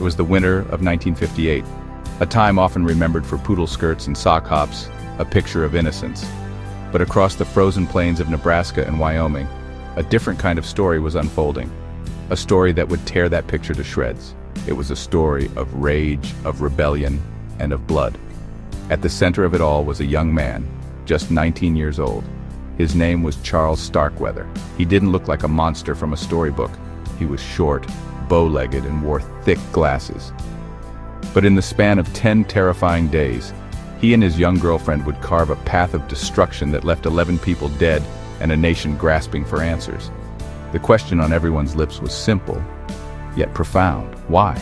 It was the winter of 1958, a time often remembered for poodle skirts and sock hops, a picture of innocence. But across the frozen plains of Nebraska and Wyoming, a different kind of story was unfolding. A story that would tear that picture to shreds. It was a story of rage, of rebellion, and of blood. At the center of it all was a young man, just 19 years old. His name was Charles Starkweather. He didn't look like a monster from a storybook. He was short, bow-legged, and wore thick glasses. But in the span of 10 terrifying days, he and his young girlfriend would carve a path of destruction that left 11 people dead and a nation grasping for answers. The question on everyone's lips was simple, yet profound. Why?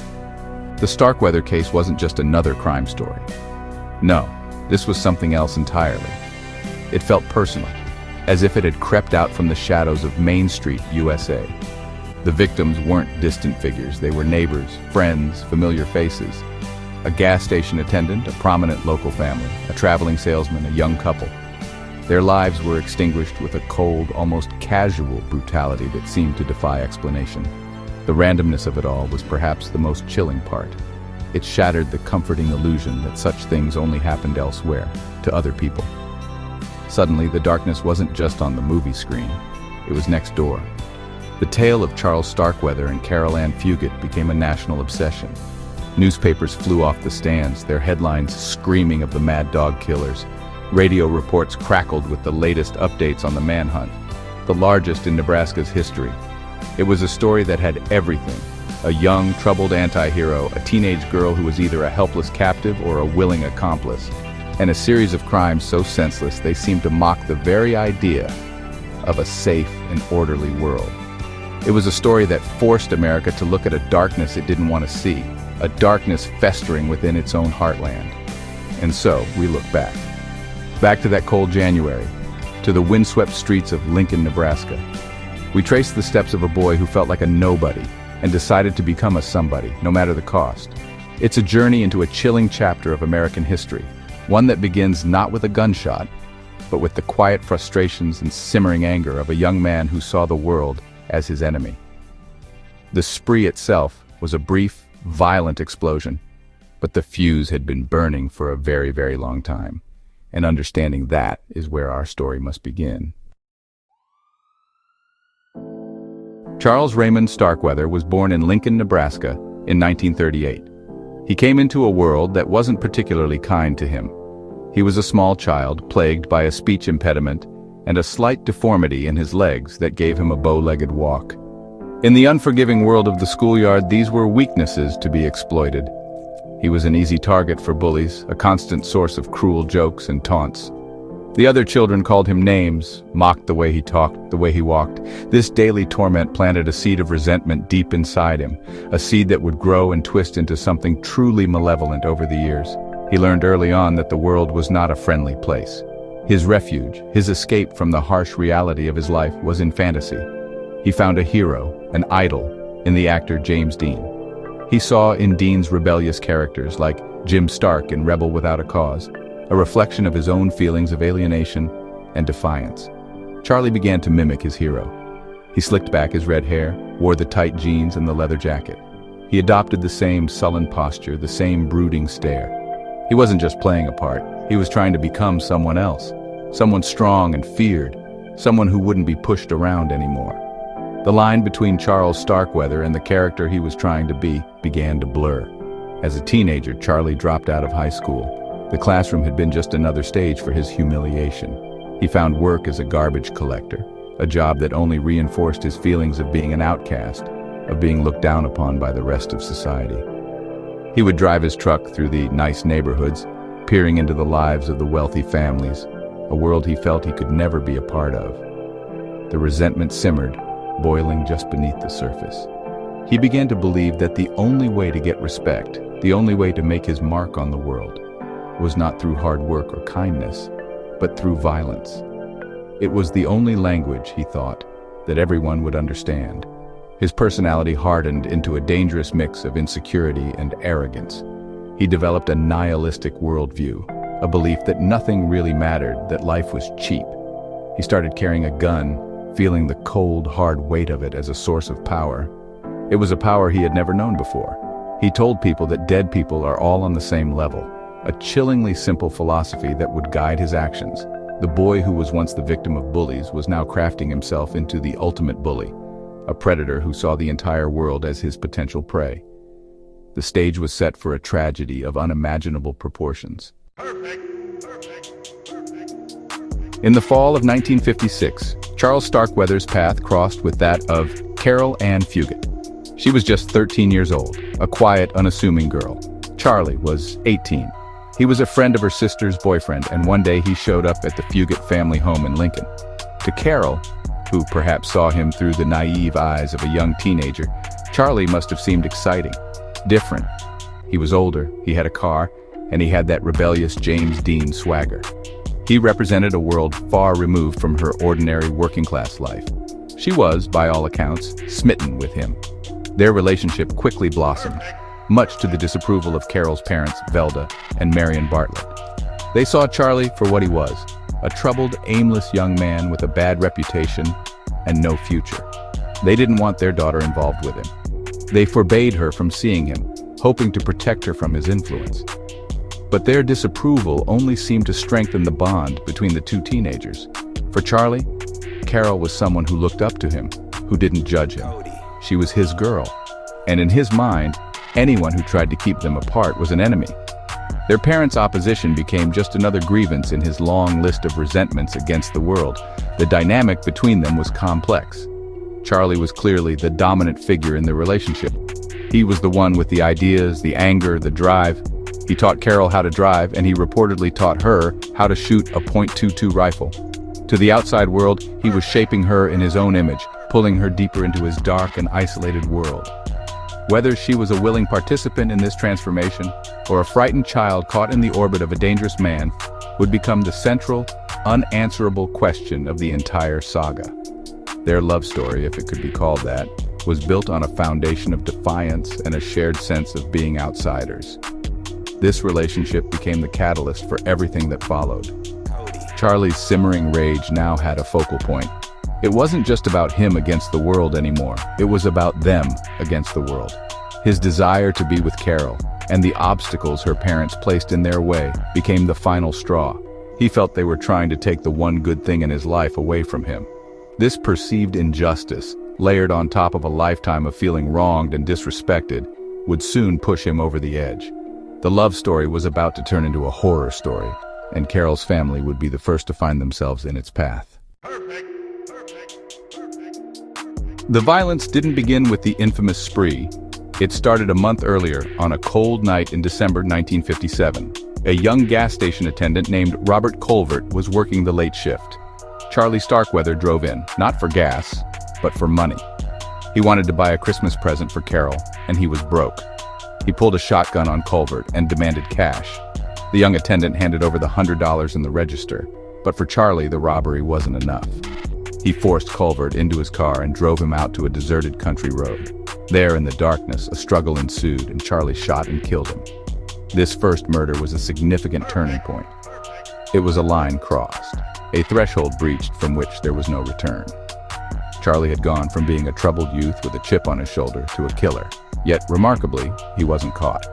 The Starkweather case wasn't just another crime story. No, this was something else entirely. It felt personal, as if it had crept out from the shadows of Main Street, USA. The victims weren't distant figures. They were neighbors, friends, familiar faces. A gas station attendant, a prominent local family, a traveling salesman, a young couple. Their lives were extinguished with a cold, almost casual brutality that seemed to defy explanation. The randomness of it all was perhaps the most chilling part. It shattered the comforting illusion that such things only happened elsewhere, to other people. Suddenly, the darkness wasn't just on the movie screen. It was next door. The tale of Charles Starkweather and Carol Ann Fugit became a national obsession. Newspapers flew off the stands, their headlines screaming of the mad dog killers. Radio reports crackled with the latest updates on the manhunt, the largest in Nebraska's history. It was a story that had everything: a young, troubled anti-hero, a teenage girl who was either a helpless captive or a willing accomplice, and a series of crimes so senseless they seemed to mock the very idea of a safe and orderly world. It was a story that forced America to look at a darkness it didn't want to see, a darkness festering within its own heartland. And so, we look back. Back to that cold January, to the windswept streets of Lincoln, Nebraska. We traced the steps of a boy who felt like a nobody and decided to become a somebody, no matter the cost. It's a journey into a chilling chapter of American history, one that begins not with a gunshot, but with the quiet frustrations and simmering anger of a young man who saw the world as his enemy. The spree itself was a brief, violent explosion, but the fuse had been burning for a very, very long time. And understanding that is where our story must begin. Charles Raymond Starkweather was born in Lincoln, Nebraska in 1938. He came into a world that wasn't particularly kind to him. He was a small child plagued by a speech impediment and a slight deformity in his legs that gave him a bow-legged walk. In the unforgiving world of the schoolyard, these were weaknesses to be exploited. He was an easy target for bullies, a constant source of cruel jokes and taunts. The other children called him names, mocked the way he talked, the way he walked. This daily torment planted a seed of resentment deep inside him, a seed that would grow and twist into something truly malevolent over the years. He learned early on that the world was not a friendly place. His refuge, his escape from the harsh reality of his life was in fantasy. He found a hero, an idol, in the actor James Dean. He saw in Dean's rebellious characters, like Jim Stark in Rebel Without a Cause, a reflection of his own feelings of alienation and defiance. Charlie began to mimic his hero. He slicked back his red hair, wore the tight jeans and the leather jacket. He adopted the same sullen posture, the same brooding stare. He wasn't just playing a part, he was trying to become someone else, someone strong and feared, someone who wouldn't be pushed around anymore. The line between Charles Starkweather and the character he was trying to be began to blur. As a teenager, Charlie dropped out of high school. The classroom had been just another stage for his humiliation. He found work as a garbage collector, a job that only reinforced his feelings of being an outcast, of being looked down upon by the rest of society. He would drive his truck through the nice neighborhoods, peering into the lives of the wealthy families, a world he felt he could never be a part of. The resentment simmered, boiling just beneath the surface. He began to believe that the only way to get respect, the only way to make his mark on the world, was not through hard work or kindness, but through violence. It was the only language, he thought, that everyone would understand. His personality hardened into a dangerous mix of insecurity and arrogance. He developed a nihilistic worldview, a belief that nothing really mattered, that life was cheap. He started carrying a gun, feeling the cold, hard weight of it as a source of power. It was a power he had never known before. He told people that dead people are all on the same level, a chillingly simple philosophy that would guide his actions. The boy who was once the victim of bullies was now crafting himself into the ultimate bully, a predator who saw the entire world as his potential prey. The stage was set for a tragedy of unimaginable proportions. In the fall of 1956, Charles Starkweather's path crossed with that of Carol Ann Fugate. She was just 13 years old, a quiet, unassuming girl. Charlie was 18. He was a friend of her sister's boyfriend, and one day he showed up at the Fugate family home in Lincoln. To Carol, who perhaps saw him through the naive eyes of a young teenager, Charlie must have seemed exciting, different. He was older, he had a car, and he had that rebellious James Dean swagger. He represented a world far removed from her ordinary working-class life. She was, by all accounts, smitten with him. Their relationship quickly blossomed, much to the disapproval of Carol's parents, Velda and Marion Bartlett. They saw Charlie for what he was, a troubled, aimless young man with a bad reputation and no future. They didn't want their daughter involved with him. They forbade her from seeing him, hoping to protect her from his influence. But their disapproval only seemed to strengthen the bond between the two teenagers. For Charlie, Carol was someone who looked up to him, who didn't judge him. She was his girl, and in his mind, anyone who tried to keep them apart was an enemy. Their parents' opposition became just another grievance in his long list of resentments against the world. The dynamic between them was complex. Charlie was clearly the dominant figure in the relationship. He was the one with the ideas, the anger, the drive. He taught Carol how to drive, and he reportedly taught her how to shoot a .22 rifle. To the outside world, he was shaping her in his own image, pulling her deeper into his dark and isolated world. Whether she was a willing participant in this transformation, or a frightened child caught in the orbit of a dangerous man, would become the central, unanswerable question of the entire saga. Their love story, if it could be called that, was built on a foundation of defiance and a shared sense of being outsiders. This relationship became the catalyst for everything that followed. Charlie's simmering rage now had a focal point. It wasn't just about him against the world anymore. It was about them against the world. His desire to be with Carol, and the obstacles her parents placed in their way, became the final straw. He felt they were trying to take the one good thing in his life away from him. This perceived injustice, layered on top of a lifetime of feeling wronged and disrespected, would soon push him over the edge. The love story was about to turn into a horror story, and Carol's family would be the first to find themselves in its path. The violence didn't begin with the infamous spree. It started a month earlier, on a cold night in December 1957. A young gas station attendant named Robert Colvert was working the late shift. Charlie Starkweather drove in, not for gas, but for money. He wanted to buy a Christmas present for Carol, and he was broke. He pulled a shotgun on Colvert and demanded cash. The young attendant handed over the $100 in the register, but for Charlie, the robbery wasn't enough. He forced Colvert into his car and drove him out to a deserted country road. There, in the darkness, a struggle ensued, and Charlie shot and killed him. This first murder was a significant turning point. It was a line crossed, a threshold breached from which there was no return. Charlie had gone from being a troubled youth with a chip on his shoulder to a killer, yet, remarkably, he wasn't caught.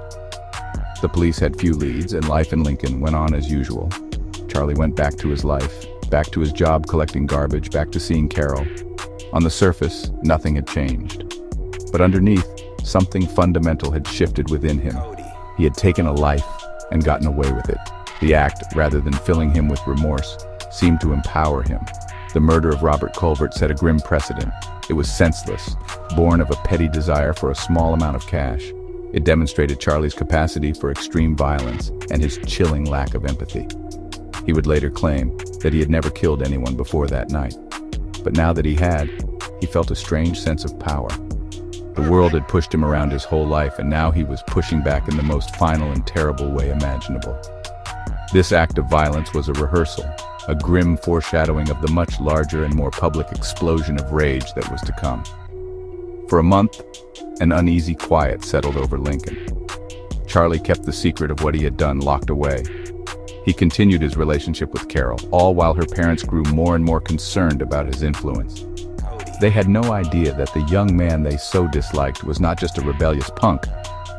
The police had few leads, and life in Lincoln went on as usual. Charlie went back to his life, back to his job collecting garbage, back to seeing Carol. On the surface, nothing had changed. But underneath, something fundamental had shifted within him. He had taken a life and gotten away with it. The act, rather than filling him with remorse, seemed to empower him. The murder of Robert Colvert set a grim precedent. It was senseless, born of a petty desire for a small amount of cash. It demonstrated Charlie's capacity for extreme violence and his chilling lack of empathy. He would later claim that he had never killed anyone before that night. But now that he had, he felt a strange sense of power. The world had pushed him around his whole life, and now he was pushing back in the most final and terrible way imaginable. This act of violence was a rehearsal, a grim foreshadowing of the much larger and more public explosion of rage that was to come. For a month, an uneasy quiet settled over Lincoln. Charlie kept the secret of what he had done locked away. He continued his relationship with Carol, all while her parents grew more and more concerned about his influence. They had no idea that the young man they so disliked was not just a rebellious punk,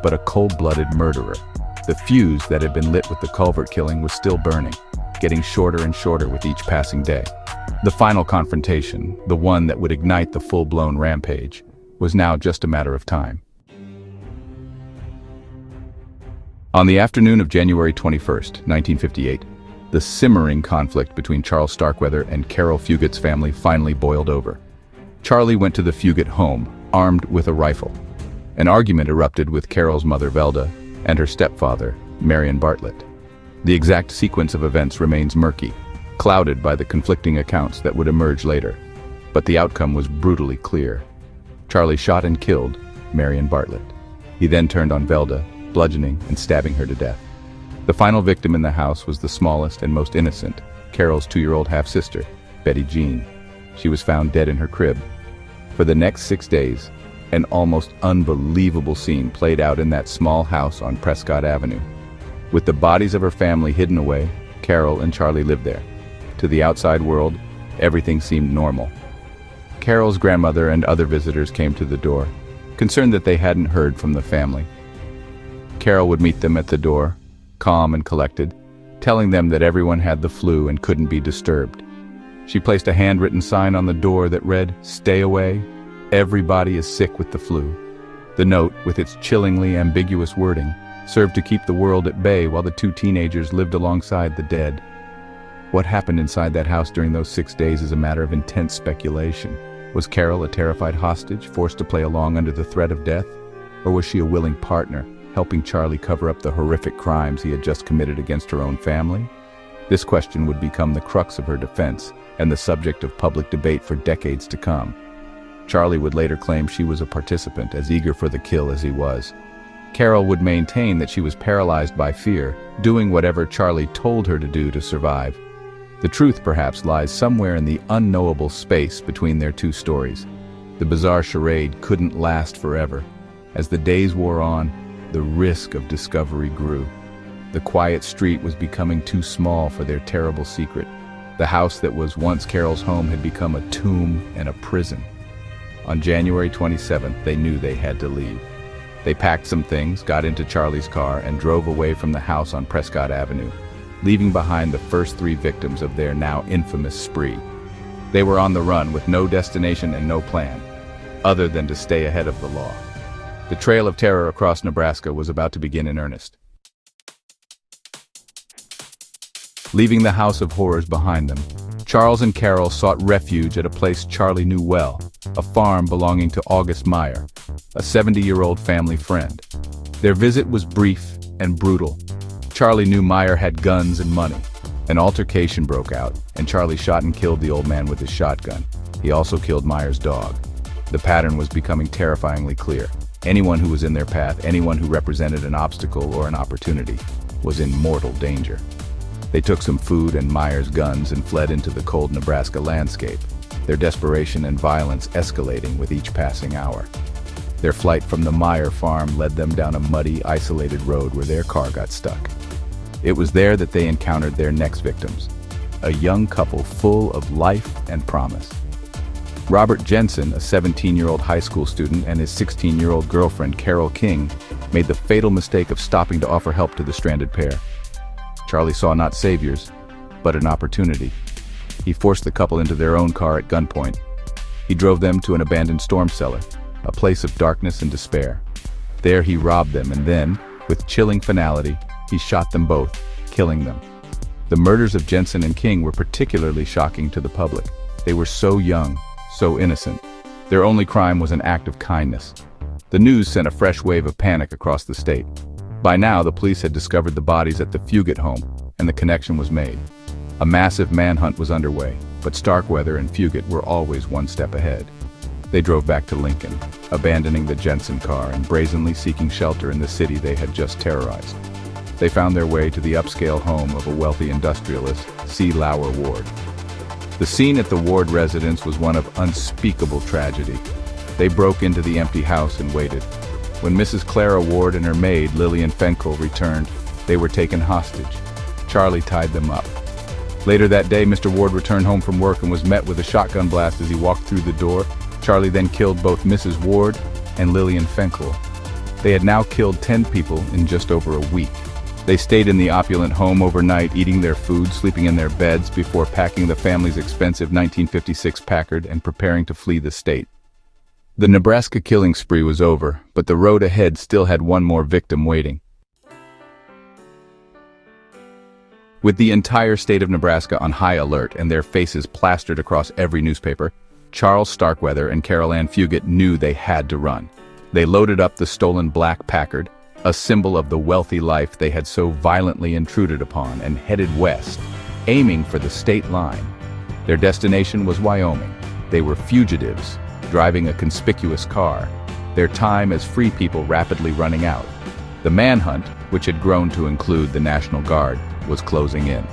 but a cold-blooded murderer. The fuse that had been lit with the Culvert killing was still burning, getting shorter and shorter with each passing day. The final confrontation, the one that would ignite the full-blown rampage, was now just a matter of time. On the afternoon of January 21st, 1958, the simmering conflict between Charles Starkweather and Carol Fugate's family finally boiled over. Charlie went to the Fugate home, armed with a rifle. An argument erupted with Carol's mother Velda and her stepfather, Marion Bartlett. The exact sequence of events remains murky, clouded by the conflicting accounts that would emerge later. But the outcome was brutally clear. Charlie shot and killed Marion Bartlett. He then turned on Velda, bludgeoning and stabbing her to death. The final victim in the house was the smallest and most innocent, Carol's 2-year-old half-sister, Betty Jean. She was found dead in her crib. For the next 6 days, an almost unbelievable scene played out in that small house on Prescott Avenue. With the bodies of her family hidden away, Carol and Charlie lived there. To the outside world, everything seemed normal. Carol's grandmother and other visitors came to the door, concerned that they hadn't heard from the family. Carol would meet them at the door, calm and collected, telling them that everyone had the flu and couldn't be disturbed. She placed a handwritten sign on the door that read, "Stay away. Everybody is sick with the flu." The note, with its chillingly ambiguous wording, served to keep the world at bay while the 2 teenagers lived alongside the dead. What happened inside that house during those 6 days is a matter of intense speculation. Was Carol a terrified hostage, forced to play along under the threat of death? Or was she a willing partner, helping Charlie cover up the horrific crimes he had just committed against her own family? This question would become the crux of her defense and the subject of public debate for decades to come. Charlie would later claim she was a participant, as eager for the kill as he was. Carol would maintain that she was paralyzed by fear, doing whatever Charlie told her to do to survive. The truth perhaps lies somewhere in the unknowable space between their 2 stories. The bizarre charade couldn't last forever. As the days wore on, the risk of discovery grew. The quiet street was becoming too small for their terrible secret. The house that was once Carol's home had become a tomb and a prison. On January 27th, they knew they had to leave. They packed some things, got into Charlie's car, and drove away from the house on Prescott Avenue, leaving behind the first 3 victims of their now infamous spree. They were on the run with no destination and no plan, other than to stay ahead of the law. The trail of terror across Nebraska was about to begin in earnest. Leaving the house of horrors behind them, Charles and Carol sought refuge at a place Charlie knew well, a farm belonging to August Meyer, a 70-year-old family friend. Their visit was brief and brutal. Charlie knew Meyer had guns and money. An altercation broke out, and Charlie shot and killed the old man with his shotgun. He also killed Meyer's dog. The pattern was becoming terrifyingly clear. Anyone who was in their path, anyone who represented an obstacle or an opportunity, was in mortal danger. They took some food and Meyer's guns and fled into the cold Nebraska landscape, their desperation and violence escalating with each passing hour. Their flight from the Meyer farm led them down a muddy, isolated road where their car got stuck. It was there that they encountered their next victims, a young couple full of life and promise. Robert Jensen, a 17-year-old high school student, and his 16-year-old girlfriend, Carol King, made the fatal mistake of stopping to offer help to the stranded pair. Charlie saw not saviors, but an opportunity. He forced the couple into their own car at gunpoint. He drove them to an abandoned storm cellar, a place of darkness and despair. There he robbed them, and then, with chilling finality, he shot them both, killing them. The murders of Jensen and King were particularly shocking to the public. They were so young, so innocent. Their only crime was an act of kindness. The news sent a fresh wave of panic across the state. By now, the police had discovered the bodies at the Fugate home, and the connection was made. A massive manhunt was underway, but Starkweather and Fugate were always one step ahead. They drove back to Lincoln, abandoning the Jensen car and brazenly seeking shelter in the city they had just terrorized. They found their way to the upscale home of a wealthy industrialist, C. Lauer Ward. The scene at the Ward residence was one of unspeakable tragedy. They broke into the empty house and waited. When Mrs. Clara Ward and her maid, Lillian Fenkel, returned, they were taken hostage. Charlie tied them up. Later that day, Mr. Ward returned home from work and was met with a shotgun blast as he walked through the door. Charlie then killed both Mrs. Ward and Lillian Fenkel. They had now killed 10 people in just over a week. They stayed in the opulent home overnight, eating their food, sleeping in their beds, before packing the family's expensive 1956 Packard and preparing to flee the state. The Nebraska killing spree was over, but the road ahead still had one more victim waiting. With the entire state of Nebraska on high alert and their faces plastered across every newspaper, Charles Starkweather and Carol Ann Fugate knew they had to run. They loaded up the stolen black Packard, a symbol of the wealthy life they had so violently intruded upon, and headed west, aiming for the state line. Their destination was Wyoming. They were fugitives, driving a conspicuous car, their time as free people rapidly running out. The manhunt, which had grown to include the National Guard, was closing in.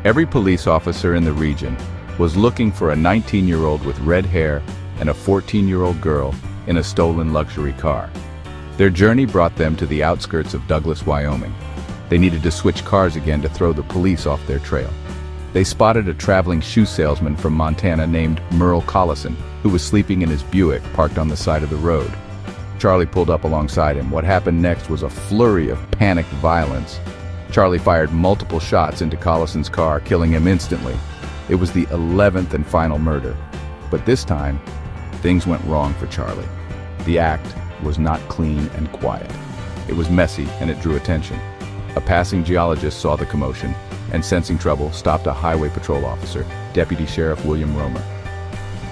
Every police officer in the region was looking for a 19-year-old with red hair and a 14-year-old girl in a stolen luxury car. Their journey brought them to the outskirts of Douglas, Wyoming. They needed to switch cars again to throw the police off their trail. They spotted a traveling shoe salesman from Montana named Merle Collison, who was sleeping in his Buick parked on the side of the road. Charlie pulled up alongside him. What happened next was a flurry of panicked violence. Charlie fired multiple shots into Collison's car, killing him instantly. It was the 11th and final murder. But this time, things went wrong for Charlie. The act was not clean and quiet. It was messy, and it drew attention. A passing geologist saw the commotion and, sensing trouble, stopped a highway patrol officer, Deputy Sheriff William Romer.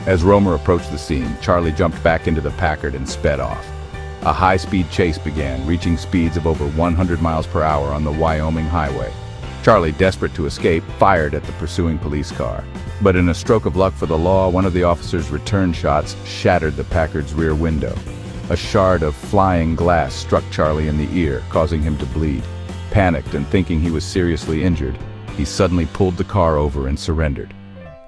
As Romer approached the scene, Charlie jumped back into the Packard and sped off. A high-speed chase began, reaching speeds of over 100 miles per hour on the Wyoming highway. Charlie, desperate to escape, fired at the pursuing police car. But in a stroke of luck for the law, one of the officer's return shots shattered the Packard's rear window. A shard of flying glass struck Charlie in the ear, causing him to bleed. Panicked and thinking he was seriously injured, he suddenly pulled the car over and surrendered.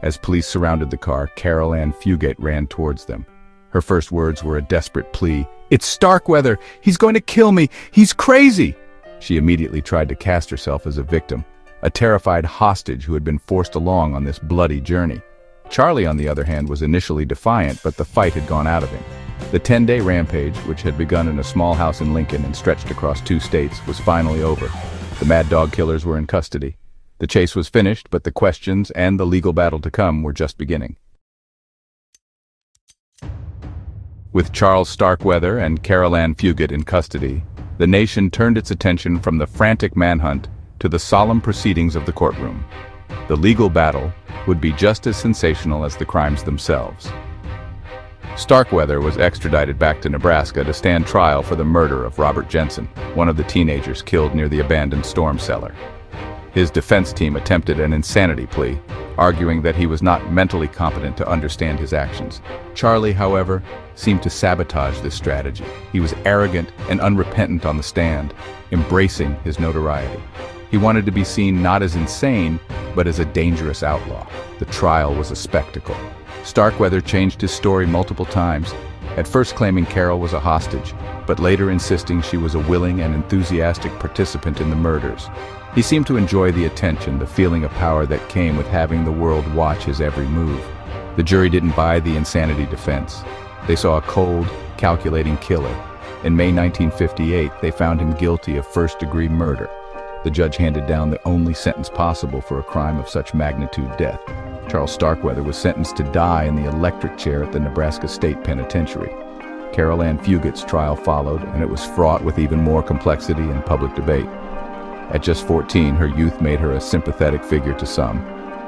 As police surrounded the car, Carol Ann Fugate ran towards them. Her first words were a desperate plea. "It's Starkweather! He's going to kill me! He's crazy!" She immediately tried to cast herself as a victim, a terrified hostage who had been forced along on this bloody journey. Charlie, on the other hand, was initially defiant, but the fight had gone out of him. The 10-day rampage, which had begun in a small house in Lincoln and stretched across 2 states, was finally over. The Mad Dog killers were in custody. The chase was finished, but the questions and the legal battle to come were just beginning. With Charles Starkweather and Carol Ann Fugate in custody, the nation turned its attention from the frantic manhunt to the solemn proceedings of the courtroom. The legal battle would be just as sensational as the crimes themselves. Starkweather was extradited back to Nebraska to stand trial for the murder of Robert Jensen, one of the teenagers killed near the abandoned storm cellar. His defense team attempted an insanity plea, arguing that he was not mentally competent to understand his actions. Charlie, however, seemed to sabotage this strategy. He was arrogant and unrepentant on the stand, embracing his notoriety. He wanted to be seen not as insane, but as a dangerous outlaw. The trial was a spectacle. Starkweather changed his story multiple times, at first claiming Carol was a hostage, but later insisting she was a willing and enthusiastic participant in the murders. He seemed to enjoy the attention, the feeling of power that came with having the world watch his every move. The jury didn't buy the insanity defense. They saw a cold, calculating killer. In May 1958, they found him guilty of first-degree murder. The judge handed down the only sentence possible for a crime of such magnitude: death. Charles Starkweather was sentenced to die in the electric chair at the Nebraska State Penitentiary. Carol Ann Fugate's trial followed, and it was fraught with even more complexity and public debate. At just 14, her youth made her a sympathetic figure to some,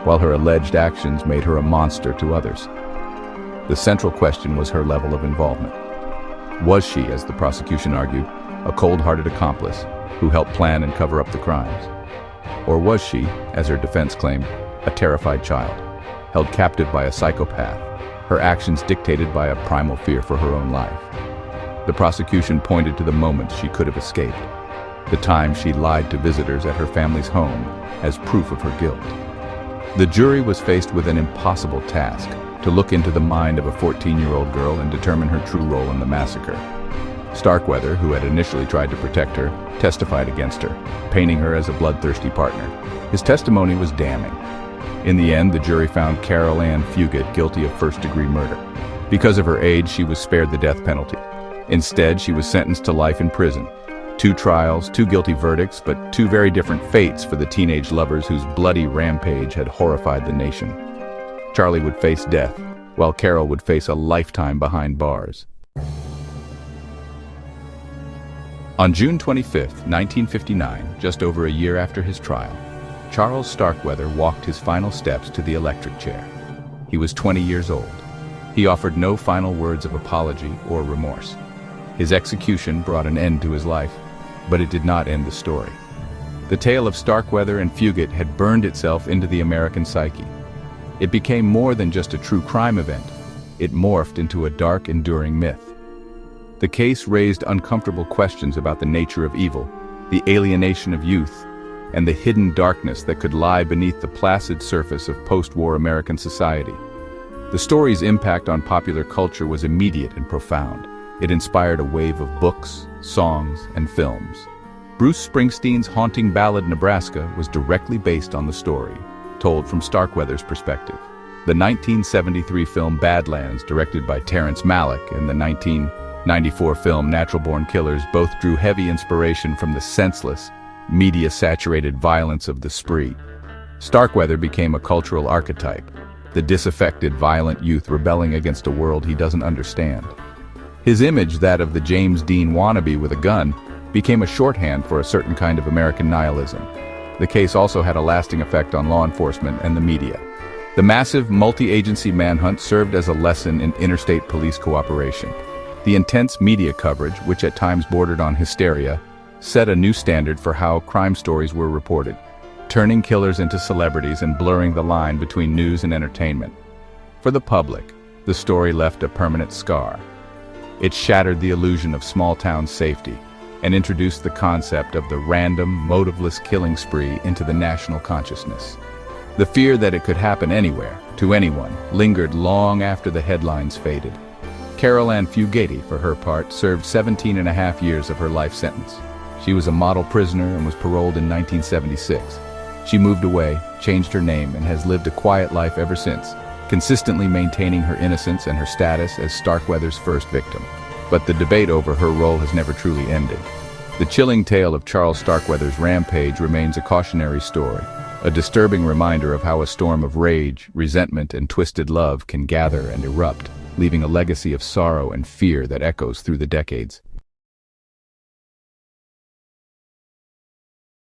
while her alleged actions made her a monster to others. The central question was her level of involvement. Was she, as the prosecution argued, a cold-hearted accomplice who helped plan and cover up the crimes? Or was she, as her defense claimed, a terrified child, held captive by a psychopath, her actions dictated by a primal fear for her own life? The prosecution pointed to the moments she could have escaped, the time she lied to visitors at her family's home as proof of her guilt. The jury was faced with an impossible task: to look into the mind of a 14-year-old girl and determine her true role in the massacre. Starkweather, who had initially tried to protect her, testified against her, painting her as a bloodthirsty partner. His testimony was damning. In the end, the jury found Carol Ann Fugate guilty of first-degree murder. Because of her age, she was spared the death penalty. Instead, she was sentenced to life in prison. 2 trials, 2 guilty verdicts, but 2 very different fates for the teenage lovers whose bloody rampage had horrified the nation. Charlie would face death, while Carol would face a lifetime behind bars. On June 25, 1959, just over a year after his trial, Charles Starkweather walked his final steps to the electric chair. He was 20 years old. He offered no final words of apology or remorse. His execution brought an end to his life, but it did not end the story. The tale of Starkweather and Fugate had burned itself into the American psyche. It became more than just a true crime event. It morphed into a dark, enduring myth. The case raised uncomfortable questions about the nature of evil, the alienation of youth, and the hidden darkness that could lie beneath the placid surface of post-war American society. The story's impact on popular culture was immediate and profound. It inspired a wave of books, songs, and films. Bruce Springsteen's haunting ballad Nebraska was directly based on the story, told from Starkweather's perspective. The 1973 film Badlands, directed by Terrence Malick, and the 1994 film Natural Born Killers both drew heavy inspiration from the senseless, media-saturated violence of the spree. Starkweather became a cultural archetype, the disaffected, violent youth rebelling against a world he doesn't understand. His image, that of the James Dean wannabe with a gun, became a shorthand for a certain kind of American nihilism. The case also had a lasting effect on law enforcement and the media. The massive multi-agency manhunt served as a lesson in interstate police cooperation. The intense media coverage, which at times bordered on hysteria, set a new standard for how crime stories were reported, turning killers into celebrities and blurring the line between news and entertainment. For the public, the story left a permanent scar. It shattered the illusion of small-town safety and introduced the concept of the random, motiveless killing spree into the national consciousness. The fear that it could happen anywhere, to anyone, lingered long after the headlines faded. Carol Ann Fugate, for her part, served 17.5 years of her life sentence. She was a model prisoner and was paroled in 1976. She moved away, changed her name, and has lived a quiet life ever since, consistently maintaining her innocence and her status as Starkweather's first victim. But the debate over her role has never truly ended. The chilling tale of Charles Starkweather's rampage remains a cautionary story, a disturbing reminder of how a storm of rage, resentment, and twisted love can gather and erupt, leaving a legacy of sorrow and fear that echoes through the decades.